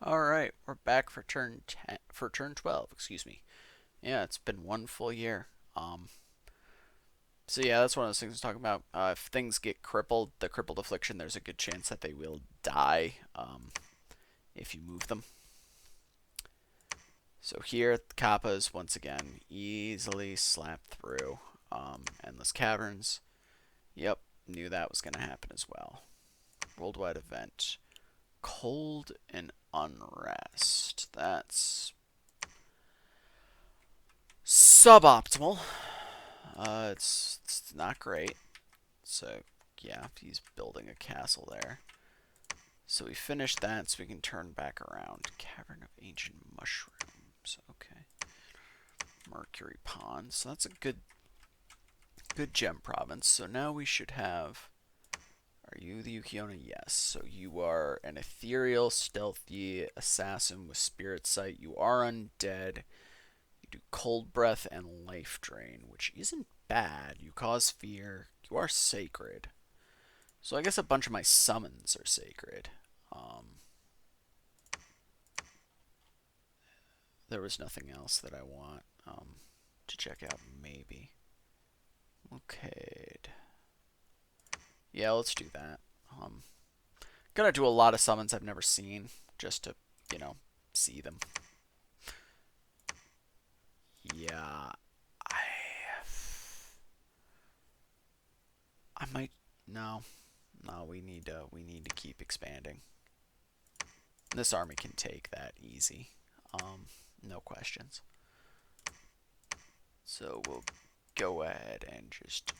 All right, we're back for turn 12, excuse me. Yeah, it's been one full year. Um so yeah, that's one of those things I'm talking about. If things get crippled, the crippled affliction, there's a good chance that they will die if you move them. So here the Kappas once again easily slap through endless caverns. Yep, knew that was going to happen as well. Worldwide event. Cold and unrest. That's suboptimal. It's not great. So yeah, he's building a castle there. So we finished that, so we can turn back around. Cavern of Ancient Mushrooms. Okay. Mercury Pond. So that's a good gem province. So now we should have. Are you the Yukiona? Yes. So you are an ethereal, stealthy assassin with spirit sight. You are undead. You do cold breath and life drain, which isn't bad. You cause fear. You are sacred. So I guess a bunch of my summons are sacred. Um, there was nothing else that I want to check out, maybe. Okay. Yeah, let's do that. Gonna do a lot of summons I've never seen, just to, you know, see them. Yeah, I I might no, no. We need to keep expanding. This army can take that easy. No questions. So we'll go ahead and just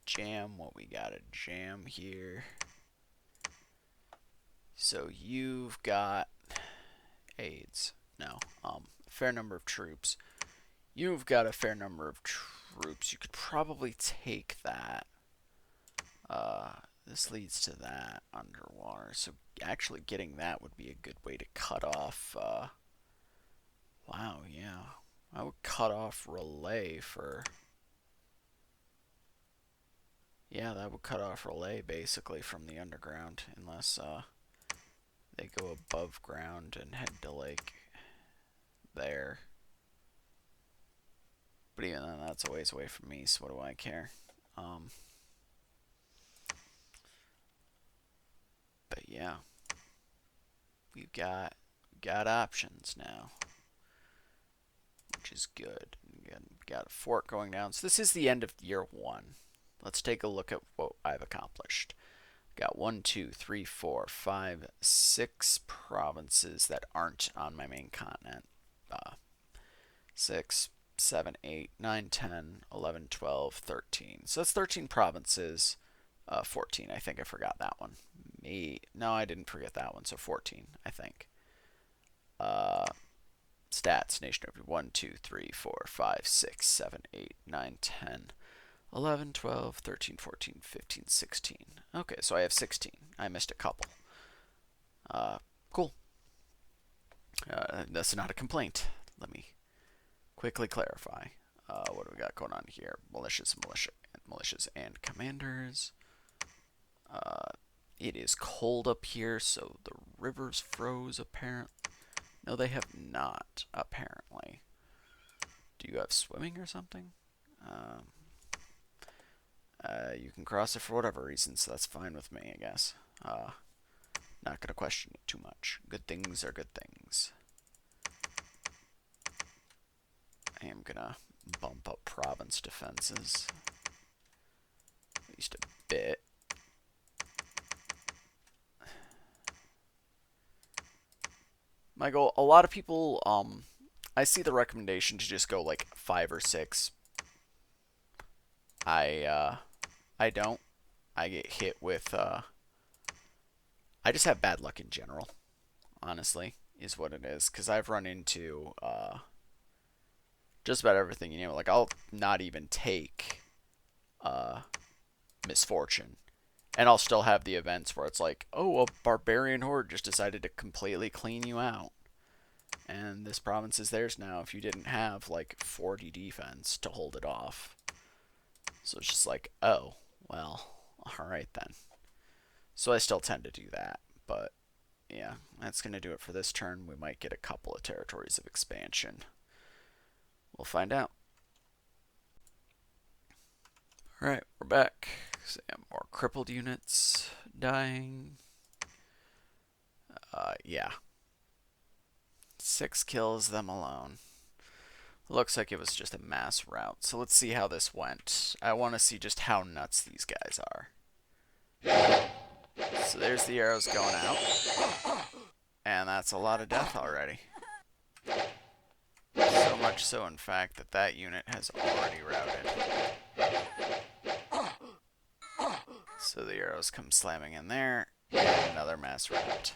jam what we gotta jam here. So you've got aids. No, a fair number of troops. You've got a fair number of troops. You could probably take that. This leads to that underwater. So actually getting that would be a good way to cut off. Wow, yeah. I would cut off relay for. Yeah, that would cut off relay basically from the underground, unless they go above ground and head to like there. But even then, that's a ways away from me, so what do I care? Um, but yeah, we've got options now, which is good. We've got a fort going down. So this is the end of year one. Let's take a look at what I've accomplished. Got 6 provinces that aren't on my main continent. 6, 7, 8, 9, 10, 11, 12, 13. So that's 13 provinces. 14, I think I forgot that one. No, I didn't forget that one, so 14, I think. Uh, Stats, nation overview 1, 2, 3, 4, 5, 6, 7, 8, 9, 10, 11, 12, 13, 14, 15, 16. Okay, so I have 16. I missed a couple. Cool. That's not a complaint. Let me quickly clarify. What do we got going on here? Militias and commanders. It is cold up here, so the rivers froze apparently. No, they have not, apparently. Do you have swimming or something? Um, you can cross it for whatever reason, so that's fine with me, I guess. Not gonna question it too much. Good things are good things. I am gonna bump up province defenses. At least a bit. My goal, a lot of people, I see the recommendation to just go like 5 or 6. I don't. I get hit with, I just have bad luck in general, honestly, is what it is. Because I've run into, just about everything, like I'll not even take, uh, misfortune. And I'll still have the events where it's like, oh, a barbarian horde just decided to completely clean you out. And this province is theirs now if you didn't have like 40 defense to hold it off. So it's just like, oh, well, alright then. So I still tend to do that, but yeah, that's going to do it for this turn. We might get a couple of territories of expansion. We'll find out. Alright, we're back. So, yeah, more crippled units dying. Yeah. 6 kills, them alone. Looks like it was just a mass rout. So let's see how this went. I want to see just how nuts these guys are. So there's the arrows going out. And that's a lot of death already. So much so, in fact, that that unit has already routed. So the arrows come slamming in there. And another mass rout.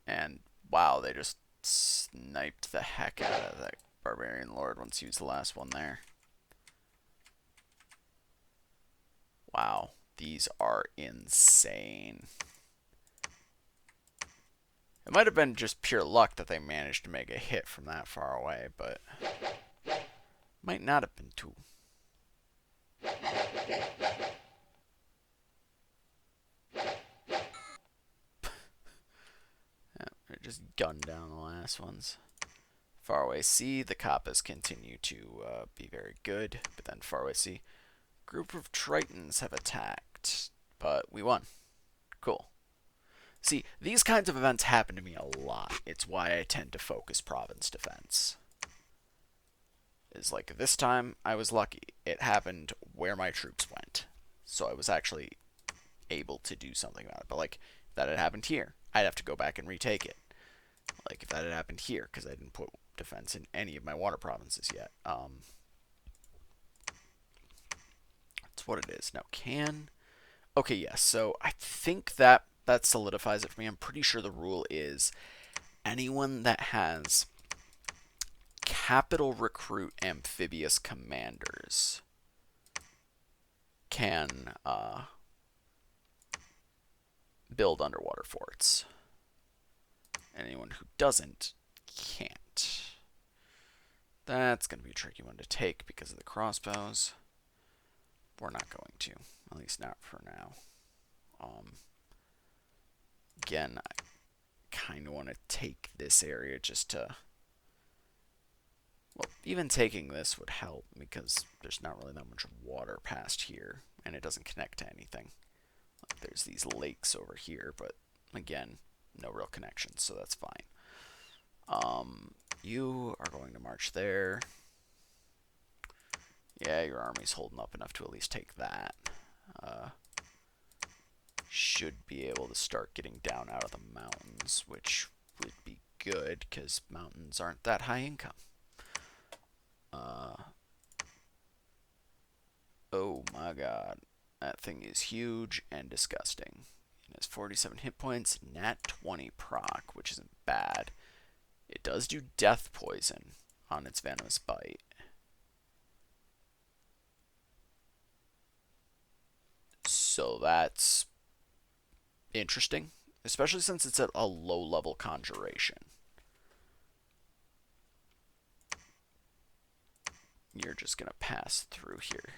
And wow, they just sniped the heck out of that Barbarian Lord once he was the last one there. Wow, these are insane. It might have been just pure luck that they managed to make a hit from that far away, but might not have been too. Yeah, just gunned down the last ones. Far away C, the Kappas continue to be very good, but then far away C, group of Tritons have attacked, but we won. Cool. See, these kinds of events happen to me a lot. It's why I tend to focus province defense. Is like this time I was lucky. It happened where my troops went. So I was actually able to do something about it. But like, if that had happened here, I'd have to go back and retake it. Like, if that had happened here, because I didn't put defense in any of my water provinces yet. That's what it is. Now, can... Okay, yes, so I think that solidifies it for me. I'm pretty sure the rule is anyone that has capital recruit amphibious commanders can build underwater forts. Anyone who doesn't can't. That's going to be a tricky one to take because of the crossbows. We're not going to, at least not for now. Again, I kind of want to take this area just to... Well, even taking this would help because there's not really that much water past here, and it doesn't connect to anything. Like, there's these lakes over here, but again, no real connections, so that's fine. You are going to march there. Yeah, your army's holding up enough to at least take that. Should be able to start getting down out of the mountains, which would be good, because mountains aren't that high income. Oh my god. That thing is huge and disgusting. It has 47 hit points, nat 20 proc, which isn't bad. It does do death poison on its venomous bite. So that's interesting, especially since it's at a low-level conjuration. You're just going to pass through here.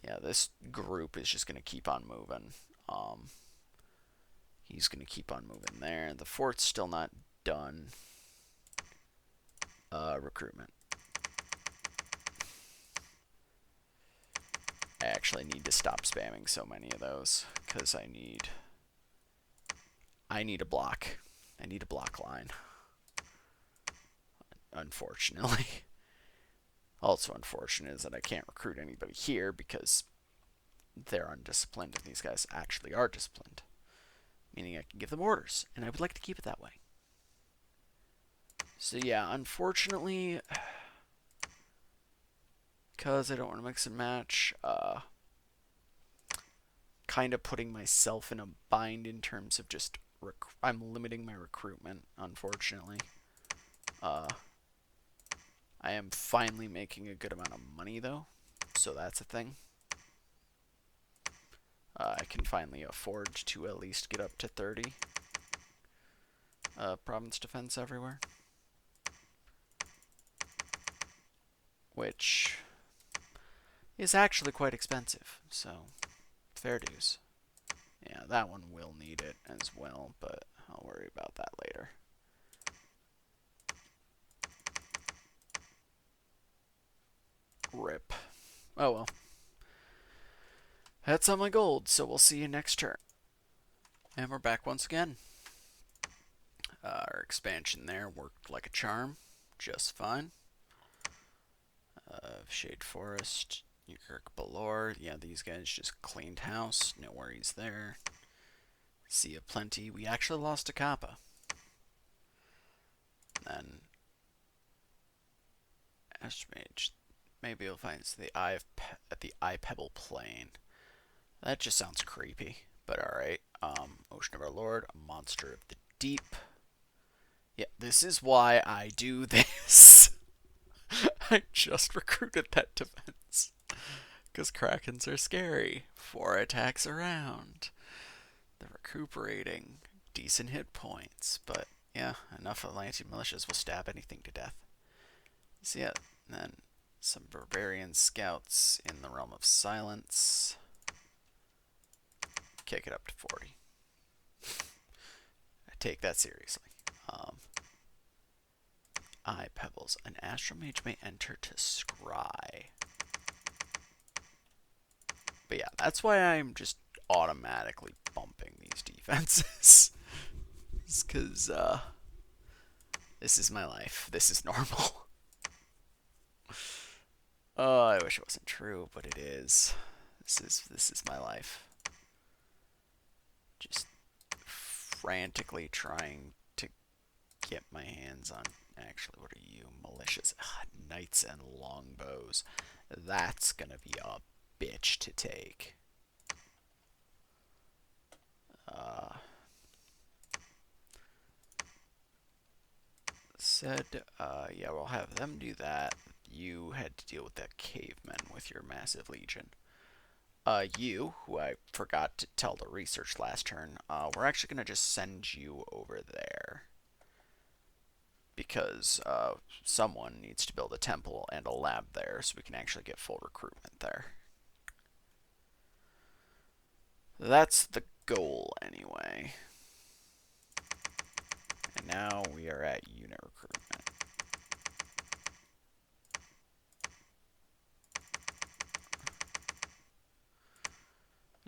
Yeah, this group is just going to keep on moving. He's going to keep on moving there. The fort's still not done. Recruitment. I actually need to stop spamming so many of those because I need a block. I need a block line. Unfortunately. Also unfortunate is that I can't recruit anybody here because they're undisciplined and these guys actually are disciplined. Meaning I can give them orders, and I would like to keep it that way. So yeah, unfortunately, because I don't want to mix and match, kind of putting myself in a bind in terms of just I'm limiting my recruitment, unfortunately. I am finally making a good amount of money, though, so that's a thing. I can finally afford to at least get up to 30 province defense everywhere. Which is actually quite expensive, so Fair dues. Yeah, that one will need it as well, but I'll worry about that later. Rip. Oh well. That's on my gold, so we'll see you next turn. And we're back once again. Our expansion there worked like a charm, just fine. Shade Forest, Newkirk Balor, yeah, these guys just cleaned house, no worries there. Sea of Plenty, we actually lost a Kappa. Then Ashmage, maybe you'll find the Eye Pebble Plain. That just sounds creepy, but alright. Ocean of Our Lord, a monster of the deep. Yeah, this is why I do this. I just recruited that defense. Because Krakens are scary. 4 attacks around. They're recuperating. Decent hit points. But, yeah, enough Atlantean militias will stab anything to death. So, yeah, then some barbarian scouts in the realm of silence. Kick it up to 40. I take that seriously. Eye Pebbles. An Astral Mage may enter to scry. But yeah, that's why I'm just automatically bumping these defenses. It's because, this is my life. This is normal. Oh, I wish it wasn't true, but it is. This is my life. Just frantically trying to get my hands on. Actually, what are you? Malicious knights and longbows. That's gonna be a bitch to take. Yeah, we'll have them do that. You had to deal with that caveman with your massive legion. You, who I forgot to tell to research last turn, we're actually going to just send you over there. Because someone needs to build a temple and a lab there so we can actually get full recruitment there. That's the goal, anyway. And now we are at unit recruitment.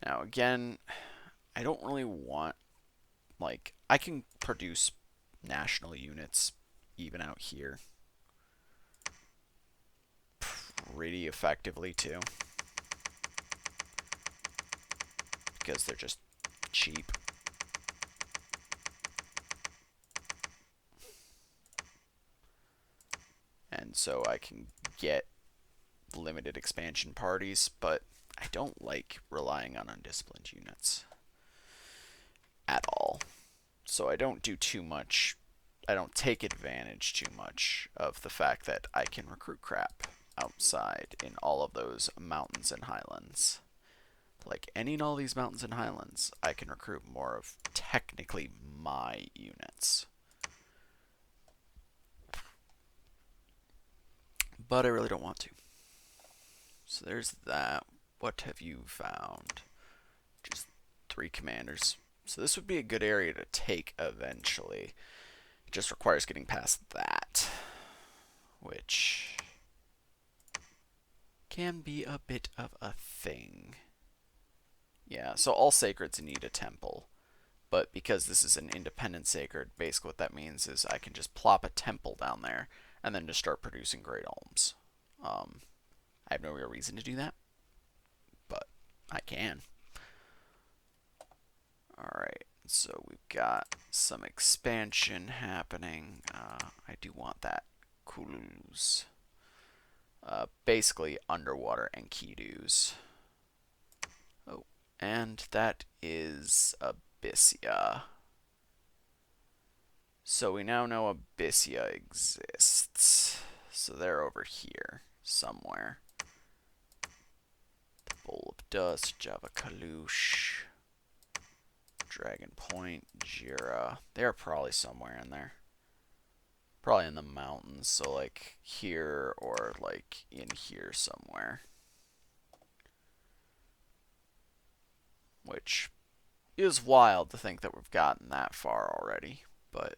Now, again, I don't really want, like, I can produce national units even out here pretty effectively, too. Because they're just cheap. And so I can get limited expansion parties, but I don't like relying on undisciplined units at all. So I don't do too much, I don't take advantage too much of the fact that I can recruit crap outside in all of those mountains and highlands. Like any and all these mountains and highlands, I can recruit more of technically my units. But I really don't want to. So there's that. What have you found? Just 3 commanders. So this would be a good area to take eventually. It just requires getting past that, which can be a bit of a thing. Yeah, so all sacreds need a temple. But because this is an independent sacred, basically what that means is I can just plop a temple down there and then just start producing great alms. I have no real reason to do that, but I can. Alright, so we've got some expansion happening. I do want that Kulus. Basically underwater Enkidu's. Oh, and that is Abyssia. So we now know Abyssia exists. So they're over here somewhere. The Bowl of Dust, Java Kalush, Dragon Point, Jira. They're probably somewhere in there. Probably in the mountains, so like here or like in here somewhere. which is wild to think that we've gotten that far already, but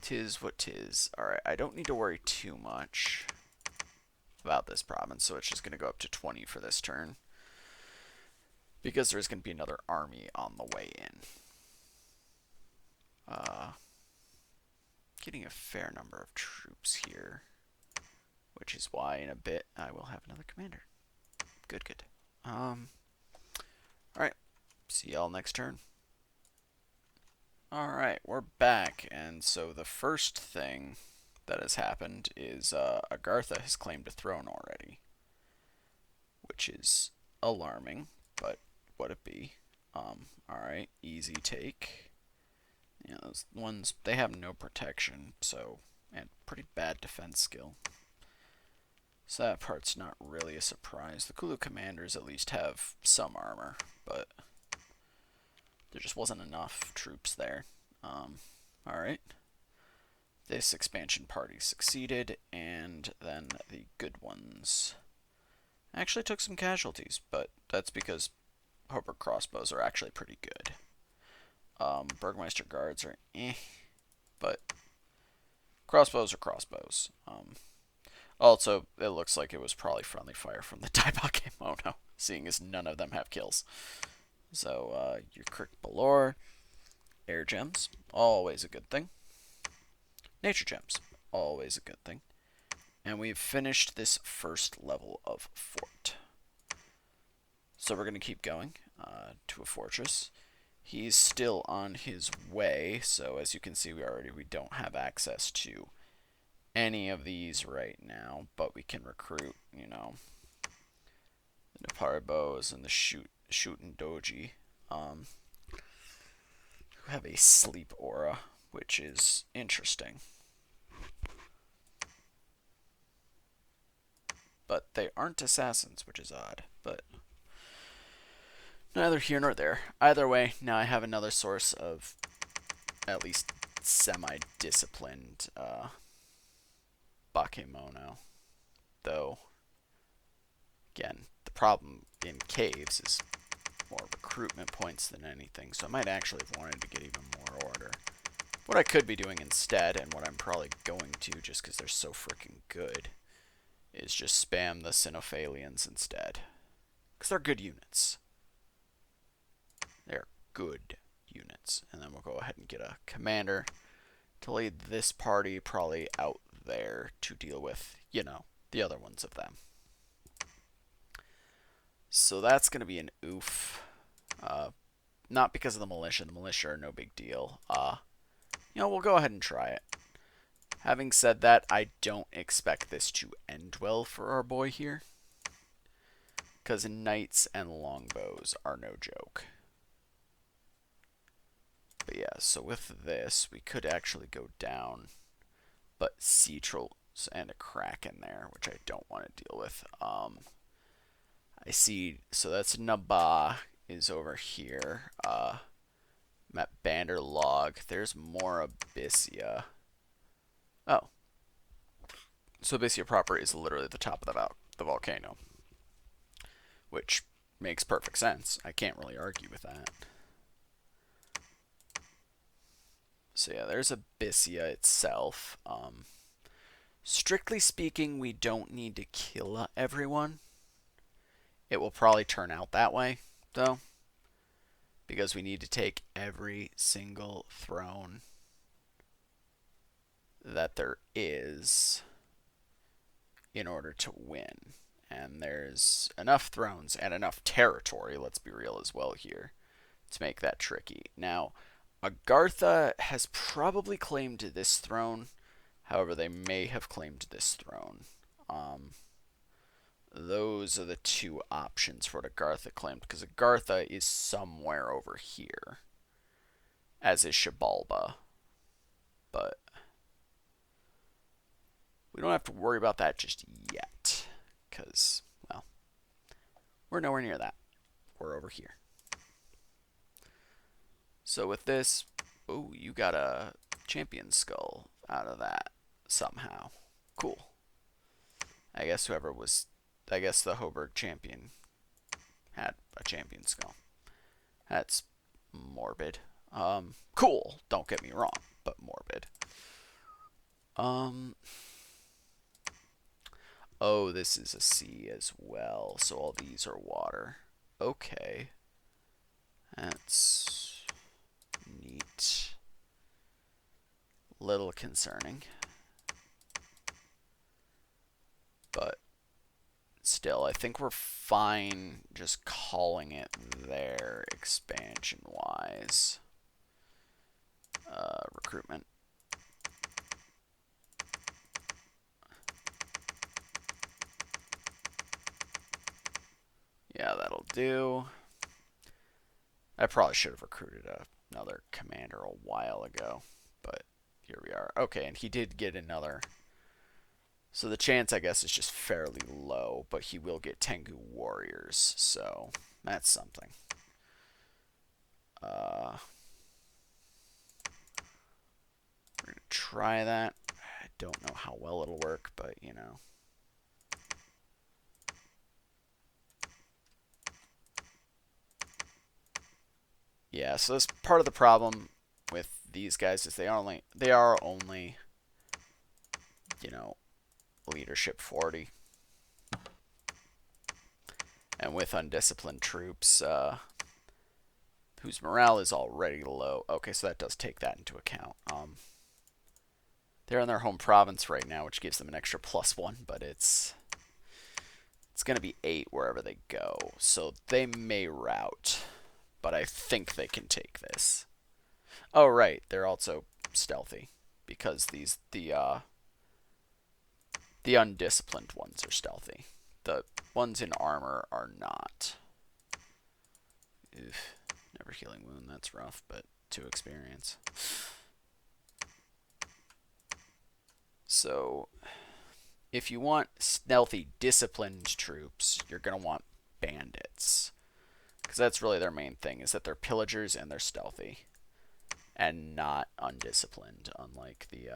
'tis what 'tis. Alright, I don't need to worry too much about this province, so it's just going to go up to 20 for this turn, because there's going to be another army on the way in. Getting a fair number of troops here, which is why in a bit I will have another commander. Good, good. Alright, see y'all next turn. Alright, we're back, and so the first thing that has happened is Agartha has claimed a throne already, which is alarming, but what it be. Alright, easy take. Yeah, those ones, they have no protection, so, and pretty bad defense skill. So that part's not really a surprise. The Kulu commanders at least have some armor, but there just wasn't enough troops there. Alright. This expansion party succeeded, and then the good ones actually took some casualties, but that's because Hobart crossbows are actually pretty good. Burgmeister guards are but crossbows are crossbows. Also, it looks like it was probably friendly fire from the Daibakemono, seeing as none of them have kills. So, your Crick Balor, air gems, always a good thing. Nature gems, always a good thing. And we've finished this first level of fort. So we're going to keep going to a fortress. He's still on his way, so as you can see, we don't have access to any of these right now, but we can recruit, you know, the Naparibos and the Shootin' Doji, who have a sleep aura, which is interesting. But they aren't assassins, which is odd, but neither here nor there. Either way, now I have another source of at least semi-disciplined Bakemono. Though, again, the problem in caves is more recruitment points than anything, so I might actually have wanted to get even more order. What I could be doing instead, and what I'm probably going to just because they're so freaking good, is just spam the Sinophalians instead. Because they're good units. They're good units. And then we'll go ahead and get a commander to lead this party probably out there to deal with, you know, the other ones of them. So that's going to be an oof. Not because of the militia. The militia are no big deal. You know, we'll go ahead and try it. Having said that, I don't expect this to end well for our boy here. Because knights and longbows are no joke. But yeah, so with this, we could actually go down. But sea trolls and a kraken there, which I don't want to deal with. I see, so that's Naba is over here. Met Bander Log. There's more Abyssia. Oh. So Abyssia proper is literally the top of the volcano. Which makes perfect sense. I can't really argue with that. So yeah, there's Abyssia itself. Strictly speaking, we don't need to kill everyone. It will probably turn out that way, though. Because we need to take every single throne that there is in order to win. And there's enough thrones and enough territory, let's be real as well here, to make that tricky. Now, Agartha has probably claimed this throne. However, they may have claimed this throne. Those are the two options for what Agartha claimed, because Agartha is somewhere over here, as is Shabalba. But we don't have to worry about that just yet, because, well, we're nowhere near that. We're over here. So with this, oh, you got a champion skull out of that somehow. Cool. I guess the Hoburg champion had a champion skull. That's morbid. Cool, don't get me wrong, but morbid. Oh, this is a sea as well, so all these are water. Okay. That's neat. Little concerning. But still, I think we're fine just calling it there expansion-wise. Recruitment. Yeah, that'll do. I probably should have recruited another commander a while ago, but here we are. Okay, and he did get another. So the chance, I guess, is just fairly low, but he will get Tengu warriors, so that's something. We're going to try that. I don't know how well it'll work, but, you know. Yeah, so that's part of the problem with these guys is they are only, you know, leadership 40. And with undisciplined troops, whose morale is already low. Okay, so that does take that into account. They're in their home province right now, which gives them an extra +1, but it's going to be 8 wherever they go. So they may rout, but I think they can take this. Oh, right, they're also stealthy because the undisciplined ones are stealthy. The ones in armor are not. Oof. Never healing wound, that's rough, but 2 experience. So, if you want stealthy, disciplined troops, you're going to want bandits. Because that's really their main thing, is that they're pillagers and they're stealthy. And not undisciplined, unlike the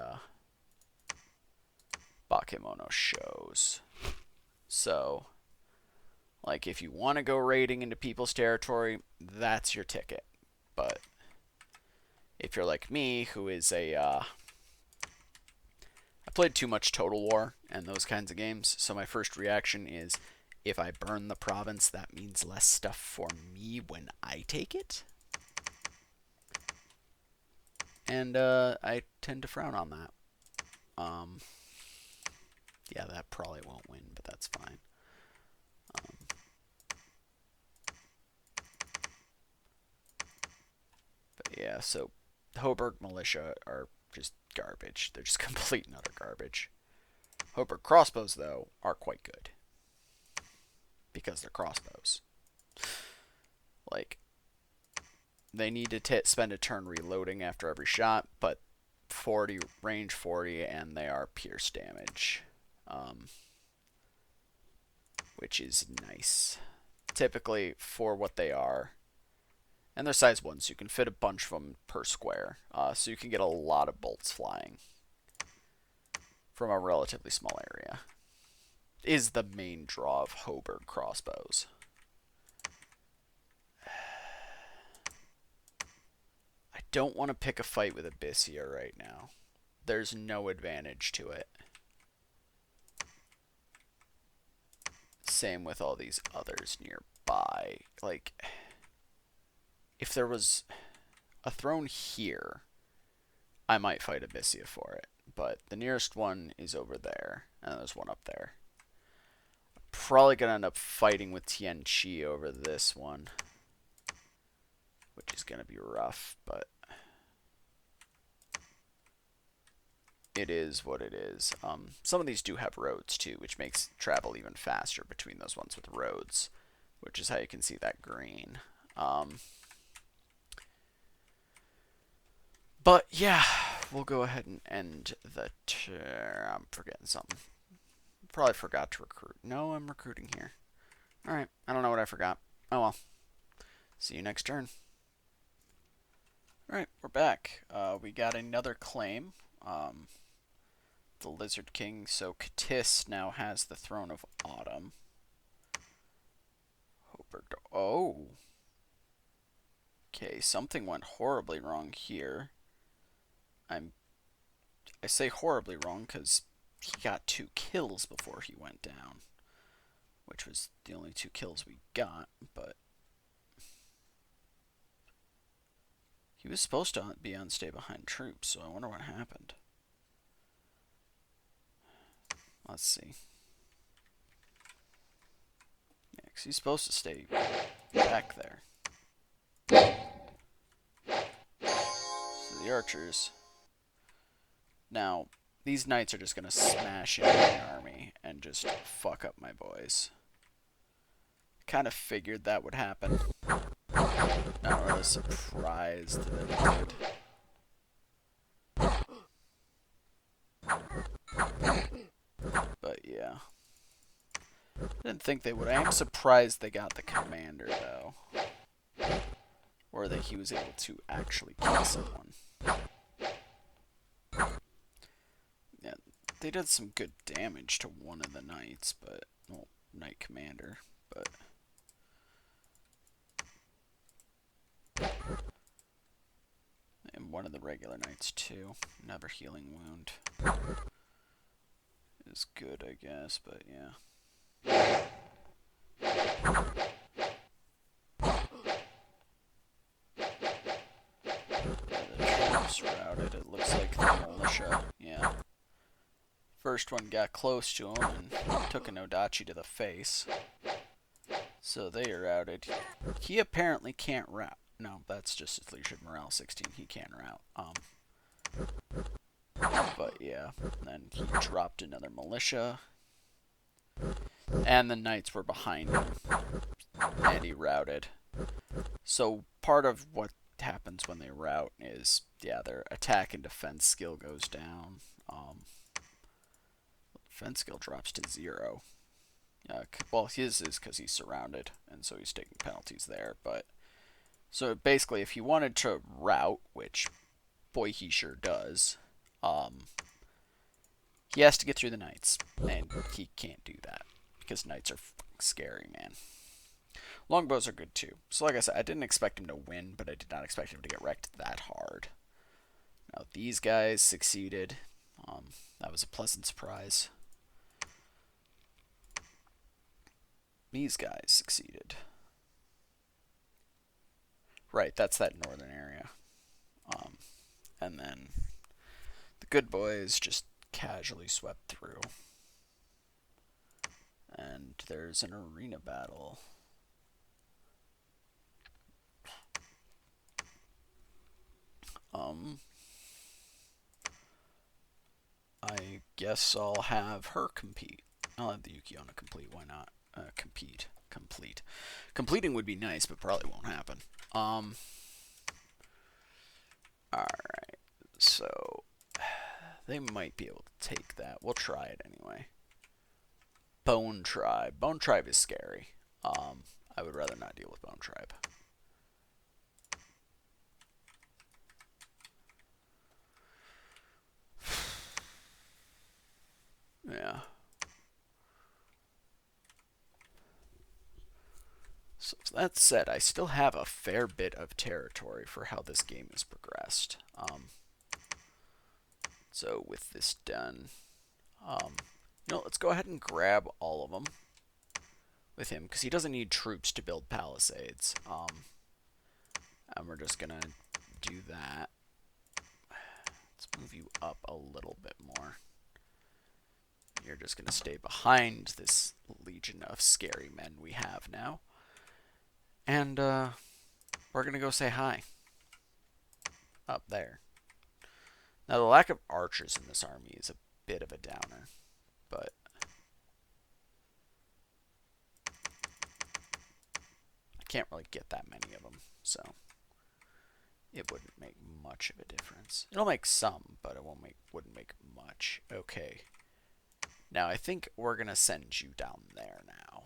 Bakemono shows. So, like, if you want to go raiding into people's territory, that's your ticket. But if you're like me, who is I played too much Total War and those kinds of games, so my first reaction is, if I burn the province, that means less stuff for me when I take it. And I tend to frown on that. Yeah, that probably won't win, but that's fine. But yeah, so Hoburg militia are just garbage. They're just complete and utter garbage. Hoburg crossbows, though, are quite good. Because they're crossbows. Like, they need to spend a turn reloading after every shot, but 40 range 40, and they are pierce damage, which is nice. Typically, for what they are, and they're size 1, so you can fit a bunch of them per square, so you can get a lot of bolts flying from a relatively small area. Is the main draw of Hoburg crossbows. I don't want to pick a fight with Abyssia right now. There's no advantage to it. Same with all these others nearby. Like, if there was a throne here, I might fight Abyssia for it. But the nearest one is over there, and there's one up there. I'm probably going to end up fighting with Tianqi over this one, which is going to be rough, but it is what it is. Some of these do have roads, too, which makes travel even faster between those ones with roads, which is how you can see that green. But, yeah, we'll go ahead and end the turn. I'm forgetting something. Probably forgot to recruit. No, I'm recruiting here. Alright, I don't know what I forgot. Oh well. See you next turn. Alright, we're back. We got another claim. The Lizard King, so Katis now has the Throne of Autumn. Oh. Okay, something went horribly wrong here. I say horribly wrong because he got 2 kills before he went down, which was the only 2 kills we got, but he was supposed to be on stay behind troops, so I wonder what happened. Let's see. Yeah, 'cause he's supposed to stay back there. So the archers. Now, these knights are just going to smash into my army and just fuck up my boys. Kind of figured that would happen. Not really surprised that it did. But yeah. I didn't think they would. I am surprised they got the commander, though. Or that he was able to actually kill someone. Yeah, they did some good damage to one of the knights, but... Well, knight commander, but... And one of the regular knights, too. Another healing wound. Is good, I guess, but yeah. The troops routed. It looks like the militia. Yeah. First one got close to him and took an Odachi to the face. So they are routed. He apparently can't route. No, that's just his leadership morale 16. He can route. But yeah, then he dropped another militia. And the knights were behind him. And he routed. So part of what happens when they rout is, yeah, their attack and defense skill goes down. Defense skill drops to 0. Well, his is because he's surrounded, and so he's taking penalties there. But so basically, if he wanted to rout, which boy he sure does, he has to get through the knights, and he can't do that because knights are fucking scary, man. Longbows are good too. So like I said, I didn't expect him to win, but I did not expect him to get wrecked that hard. Now these guys succeeded. That was a pleasant surprise. These guys succeeded. Right, that's that northern area. And then the good boys just casually swept through. And there's an arena battle. I guess I'll have her compete. I'll have the Yukiona complete. Why not? Complete. Completing would be nice, but probably won't happen. Alright. So, they might be able to take that. We'll try it anyway. Bone Tribe. Bone Tribe is scary. I would rather not deal with Bone Tribe. Yeah. So that said, I still have a fair bit of territory for how this game has progressed. So with this done, let's go ahead and grab all of them with him, because he doesn't need troops to build palisades. And we're just gonna do that. Let's move you up a little bit more. You're just gonna stay behind this legion of scary men we have now. And we're going to go say hi. Up there. Now, the lack of archers in this army is a bit of a downer. But I can't really get that many of them. So it wouldn't make much of a difference. It'll make some, but it wouldn't make much. Okay. Now, I think we're going to send you down there now.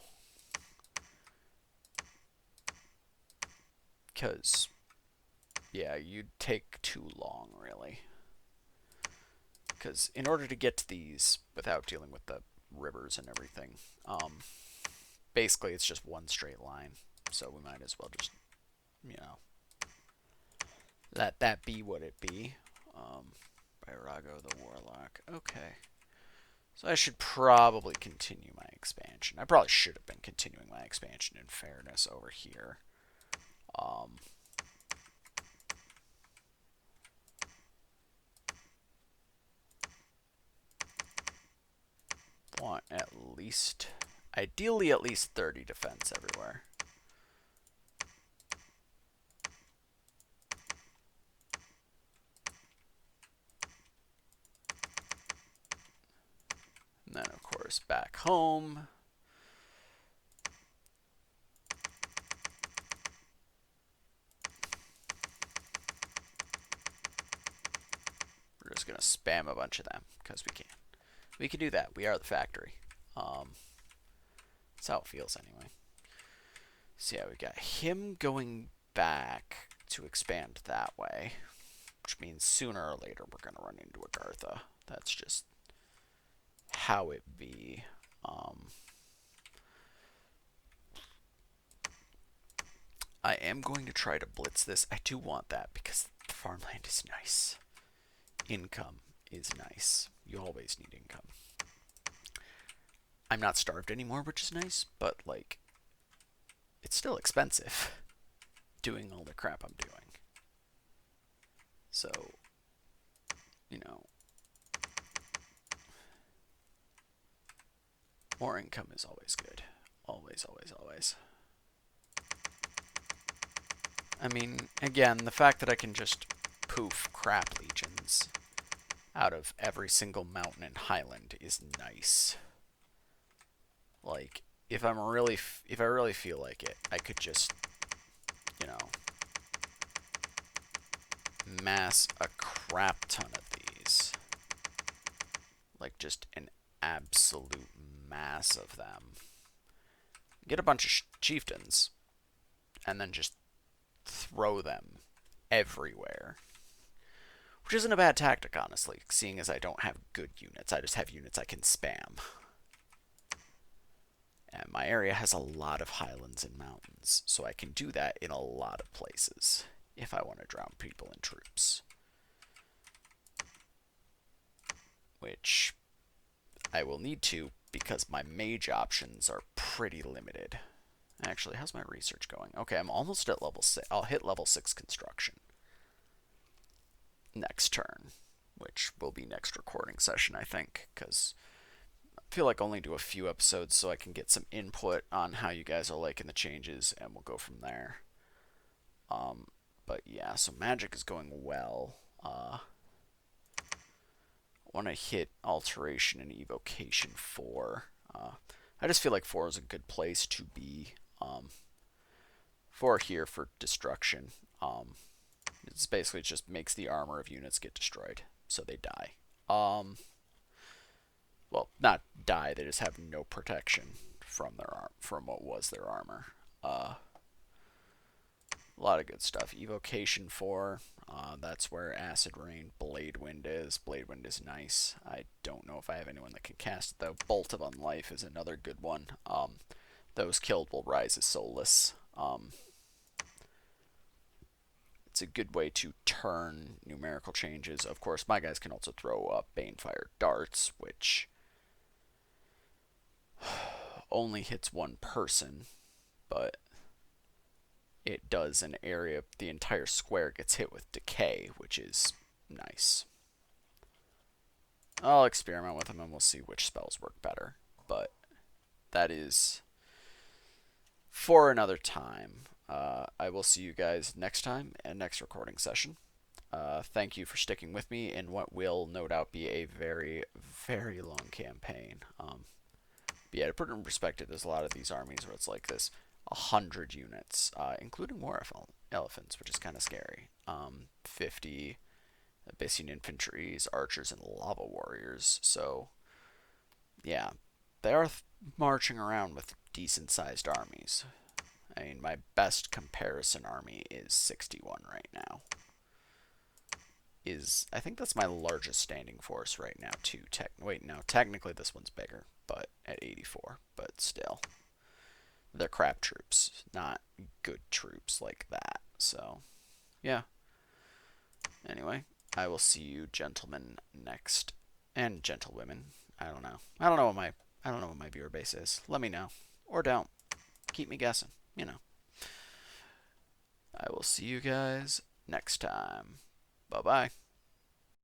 Because, yeah, you'd take too long, really. Because in order to get to these without dealing with the rivers and everything, basically it's just one straight line. so we might as well just, you know, let that be what it be. Byrago the Warlock. Okay. So I should probably continue my expansion. I probably should have been continuing my expansion in fairness over here. Want at least, ideally at least 30 defense everywhere. And then, of course, back home. We're just going to spam a bunch of them, because we can. We can do that. We are the factory. That's how it feels, anyway. So, yeah, we got him going back to expand that way, which means sooner or later we're going to run into Agartha. That's just how it be. I am going to try to blitz this. I do want that because the farmland is nice. Income is nice. You always need income. I'm not starved anymore, which is nice, but, like, it's still expensive doing all the crap I'm doing. So, you know, more income is always good. Always, always, always. I mean, again, the fact that I can just poof crap legions out of every single mountain and highland is nice. Like, if I really feel like it, I could just, you know, mass a crap ton of these. Like, just an absolute mass of them. Get a bunch of chieftains, and then just throw them everywhere. Which isn't a bad tactic, honestly, seeing as I don't have good units. I just have units I can spam. And my area has a lot of highlands and mountains, so I can do that in a lot of places if I want to drown people and troops. Which I will need to because my mage options are pretty limited. Actually, how's my research going? Okay, I'm almost at level 6. I'll hit level 6 construction next turn, which will be next recording session, I think, because I feel like I only do a few episodes so I can get some input on how you guys are liking the changes, and we'll go from there. But yeah, so magic is going well. I want to hit alteration and evocation 4. I just feel like 4 is a good place to be. 4 here for destruction. It's basically just makes the armor of units get destroyed, so they die. Well, not die. They just have no protection from what was their armor. A lot of good stuff. Evocation 4. That's where Acid Rain, Blade Wind is. Blade Wind is nice. I don't know if I have anyone that can cast it, though. Bolt of Unlife is another good one. Those killed will rise as soulless. It's a good way to turn numerical changes. Of course, my guys can also throw up Banefire darts, which only hits one person, but it does an area, the entire square gets hit with decay, which is nice. I'll experiment with them and we'll see which spells work better, but that is for another time. I will see you guys next time and next recording session. Thank you for sticking with me in what will no doubt be a very, very long campaign. But yeah, to put it in perspective, there's a lot of these armies where it's like this 100 units, including war elephants, which is kind of scary. 50 Abyssian infantries, archers, and lava warriors. So, yeah, they are marching around with decent-sized armies. I mean, my best comparison army is 61 right now. I think that's my largest standing force right now, too. Wait, no, technically this one's bigger, but at 84, but still. they're crap troops, not good troops like that. So, yeah. Anyway, I will see you gentlemen next, and gentlewomen. I don't know. I don't know what my viewer base is. Let me know, or don't. Keep me guessing. You know. I will see you guys next time. Bye bye.